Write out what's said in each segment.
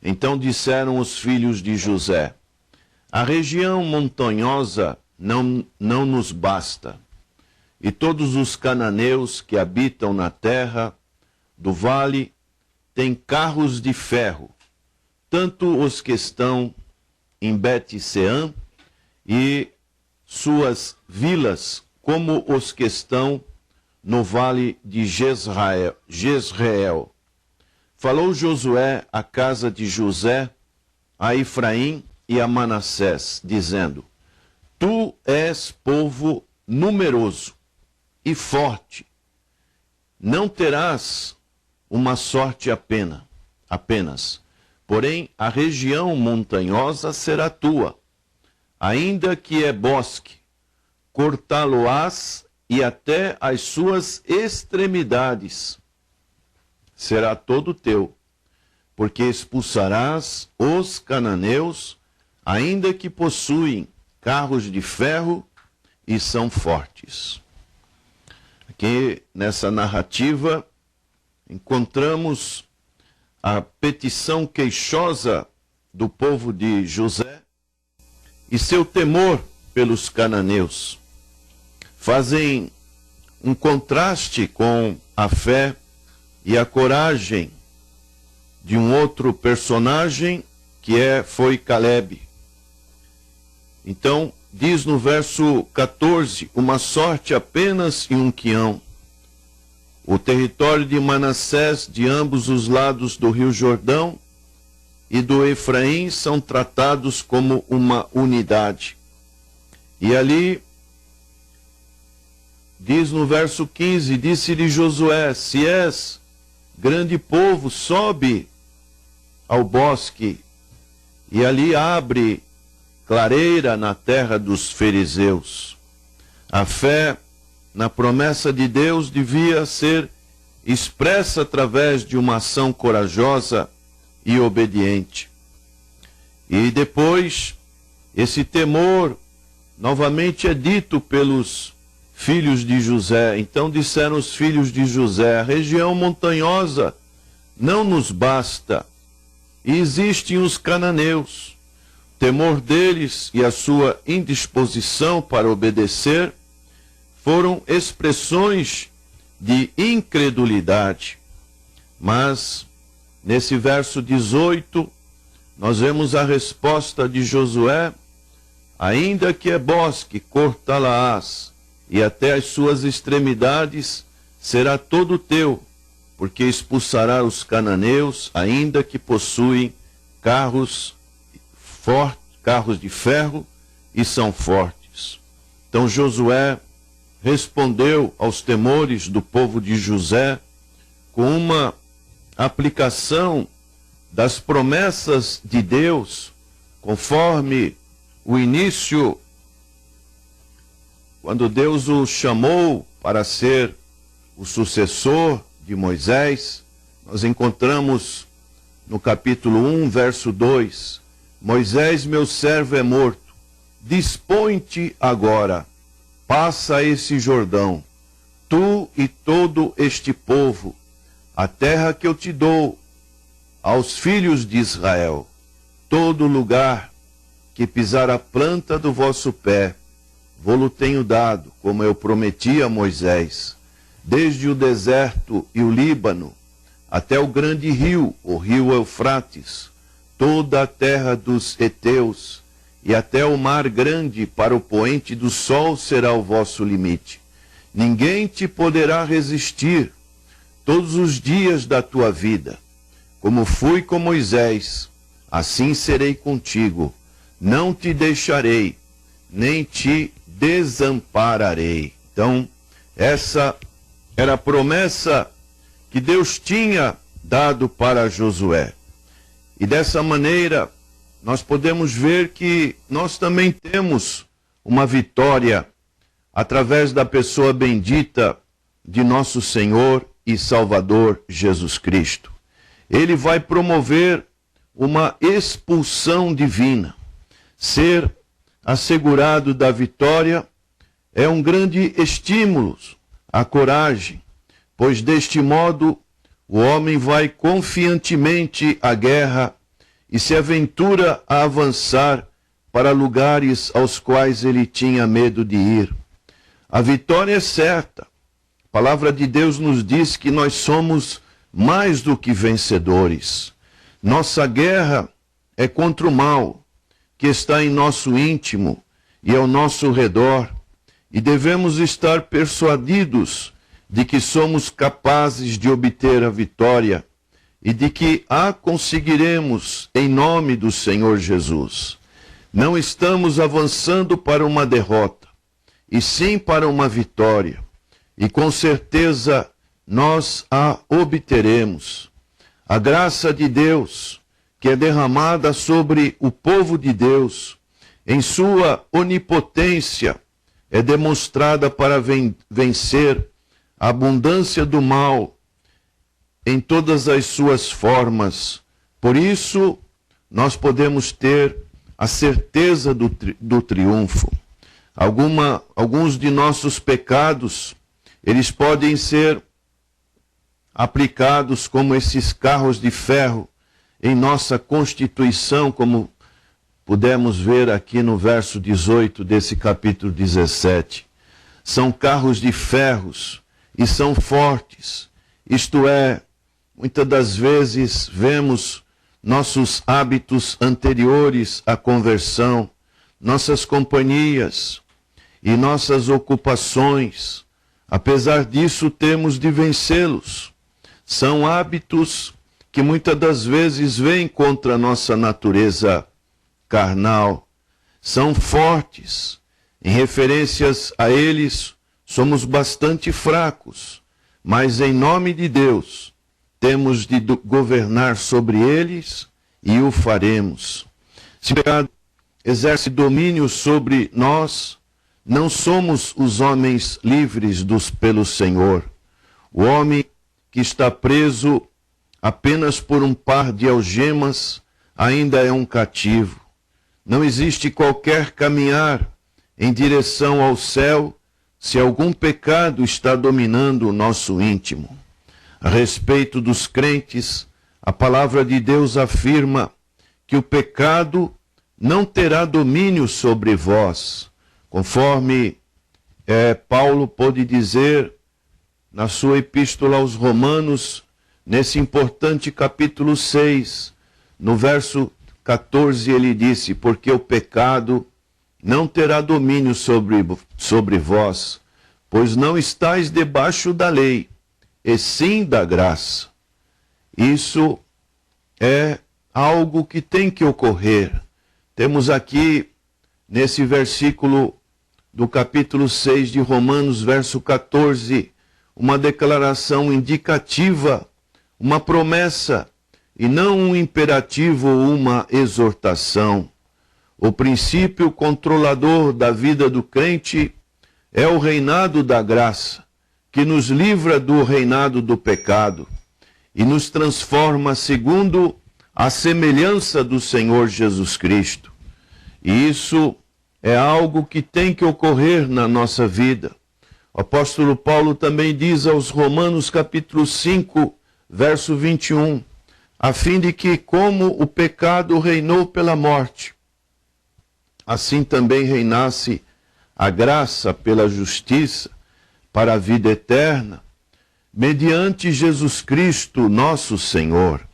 Então disseram os filhos de José: a região montanhosa não nos basta, e todos os cananeus que habitam na terra do vale têm carros de ferro, tanto os que estão em Bet-Seã e suas vilas, como os que estão no vale de Jezreel. Falou Josué à casa de José, a Efraim e a Manassés, dizendo: tu és povo numeroso e forte, não terás uma sorte apenas, porém a região montanhosa será tua, ainda que é bosque, cortá-lo-ás e até as suas extremidades será todo teu, porque expulsarás os cananeus, ainda que possuem carros de ferro e são fortes. Aqui nessa narrativa encontramos a petição queixosa do povo de José e seu temor pelos cananeus. Fazem um contraste com a fé e a coragem de um outro personagem que foi Caleb. Então, diz no verso 14, uma sorte apenas e um quião. O território de Manassés, de ambos os lados do rio Jordão, e do Efraim são tratados como uma unidade. E ali, diz no verso 15, disse-lhe Josué: se és grande povo, sobe ao bosque, e ali abre clareira na terra dos fariseus. A fé na promessa de Deus devia ser expressa através de uma ação corajosa e obediente. E depois, esse temor novamente é dito pelos filhos de José. Então disseram os filhos de José: a região montanhosa não nos basta, e existem os cananeus. O temor deles e a sua indisposição para obedecer foram expressões de incredulidade. Mas, nesse verso 18, nós vemos a resposta de Josué: ainda que é bosque, cortá-la-ás, e até as suas extremidades será todo teu, porque expulsará os cananeus, ainda que possuem carros de ferro e são fortes. Então Josué respondeu aos temores do povo de José com uma aplicação das promessas de Deus, conforme o início, quando Deus o chamou para ser o sucessor de Moisés. Nós encontramos no capítulo 1, verso 2, Moisés, meu servo, é morto, dispõe-te agora, passa esse Jordão, tu e todo este povo, a terra que eu te dou aos filhos de Israel. Todo lugar que pisar a planta do vosso pé, vô-lo tenho dado, como eu prometi a Moisés, desde o deserto e o Líbano, até o grande rio, o rio Eufrates, toda a terra dos heteus, e até o mar grande, para o poente do sol será o vosso limite. Ninguém te poderá resistir todos os dias da tua vida. Como fui com Moisés, assim serei contigo. Não te deixarei, nem te desampararei. Então, essa era a promessa que Deus tinha dado para Josué. E dessa maneira, nós podemos ver que nós também temos uma vitória através da pessoa bendita de nosso Senhor e Salvador Jesus Cristo. Ele vai promover uma expulsão divina. Ser assegurado da vitória é um grande estímulo à coragem, pois deste modo o homem vai confiantemente à guerra e se aventura a avançar para lugares aos quais ele tinha medo de ir. A vitória é certa. A palavra de Deus nos diz que nós somos mais do que vencedores. Nossa guerra é contra o mal, que está em nosso íntimo e ao nosso redor, e devemos estar persuadidos de que somos capazes de obter a vitória e de que a conseguiremos em nome do Senhor Jesus. Não estamos avançando para uma derrota, e sim para uma vitória, e com certeza nós a obteremos. A graça de Deus, que é derramada sobre o povo de Deus, em sua onipotência, é demonstrada para vencer a abundância do mal em todas as suas formas. Por isso, nós podemos ter a certeza do triunfo. Alguns de nossos pecados, eles podem ser aplicados como esses carros de ferro em nossa constituição, como pudemos ver aqui no verso 18 desse capítulo 17. São carros de ferros e são fortes. Isto é, muitas das vezes vemos nossos hábitos anteriores à conversão, nossas companhias e nossas ocupações. Apesar disso, temos de vencê-los. São hábitos que muitas das vezes vêm contra a nossa natureza carnal. São fortes. Em referências a eles, somos bastante fracos. Mas em nome de Deus, temos de governar sobre eles e o faremos. Se o pecado exerce domínio sobre nós, não somos os homens livres pelo Senhor. O homem que está preso apenas por um par de algemas ainda é um cativo. Não existe qualquer caminhar em direção ao céu se algum pecado está dominando o nosso íntimo. A respeito dos crentes, a palavra de Deus afirma que o pecado não terá domínio sobre vós, conforme Paulo pôde dizer na sua epístola aos Romanos, nesse importante capítulo 6, no verso 14, ele disse: porque o pecado não terá domínio sobre vós, pois não estáis debaixo da lei, e sim da graça. Isso é algo que tem que ocorrer. Temos aqui, nesse versículo do capítulo 6 de Romanos, verso 14, uma declaração indicativa, uma promessa, e não um imperativo ou uma exortação. O princípio controlador da vida do crente é o reinado da graça, que nos livra do reinado do pecado e nos transforma segundo a semelhança do Senhor Jesus Cristo. E isso é algo que tem que ocorrer na nossa vida. O apóstolo Paulo também diz aos Romanos capítulo 5, verso 21, a fim de que, como o pecado reinou pela morte, assim também reinasse a graça pela justiça para a vida eterna, mediante Jesus Cristo, nosso Senhor.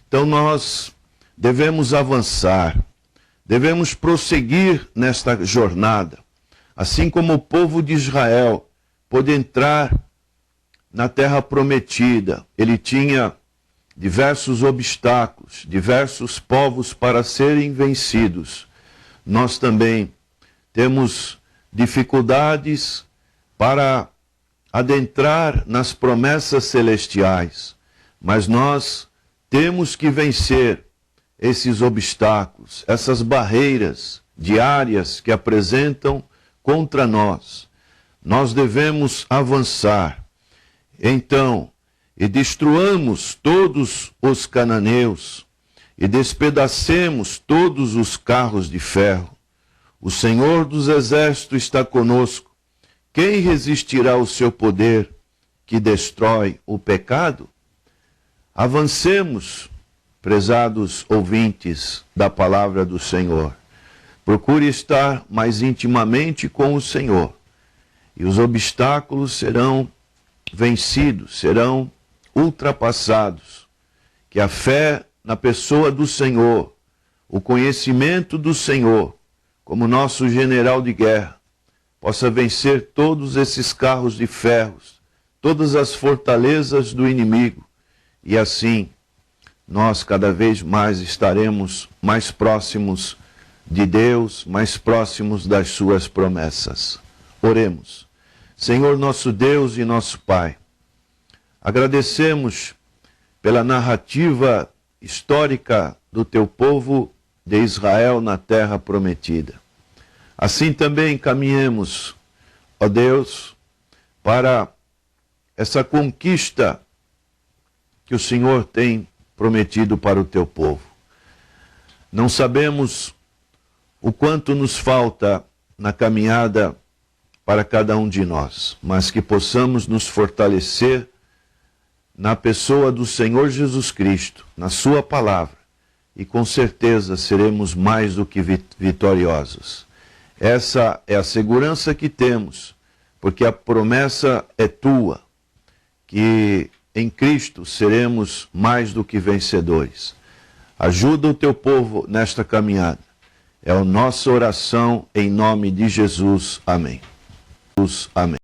Então nós devemos avançar, devemos prosseguir nesta jornada, assim como o povo de Israel pôde entrar na terra prometida. Ele tinha diversos obstáculos, diversos povos para serem vencidos. Nós também temos dificuldades para adentrar nas promessas celestiais, mas nós temos que vencer esses obstáculos, essas barreiras diárias que apresentam contra nós. Nós devemos avançar. Então, e destruamos todos os cananeus, e despedacemos todos os carros de ferro. O Senhor dos Exércitos está conosco. Quem resistirá ao seu poder, que destrói o pecado? Avancemos. prezados ouvintes da palavra do Senhor, procure estar mais intimamente com o Senhor, e os obstáculos serão vencidos, serão ultrapassados. Que a fé na pessoa do Senhor, o conhecimento do Senhor, como nosso general de guerra, possa vencer todos esses carros de ferros, todas as fortalezas do inimigo, e assim nós cada vez mais estaremos mais próximos de Deus, mais próximos das suas promessas. Oremos. Senhor nosso Deus e nosso Pai, agradecemos pela narrativa histórica do teu povo de Israel na terra prometida. Assim também caminhemos, ó Deus, para essa conquista que o Senhor tem prometido para o teu povo. Não sabemos o quanto nos falta na caminhada para cada um de nós, mas que possamos nos fortalecer na pessoa do Senhor Jesus Cristo, na sua palavra, e com certeza seremos mais do que vitoriosos. Essa é a segurança que temos, porque a promessa é tua, que em Cristo seremos mais do que vencedores. Ajuda o teu povo nesta caminhada. É a nossa oração em nome de Jesus. Amém. Amém.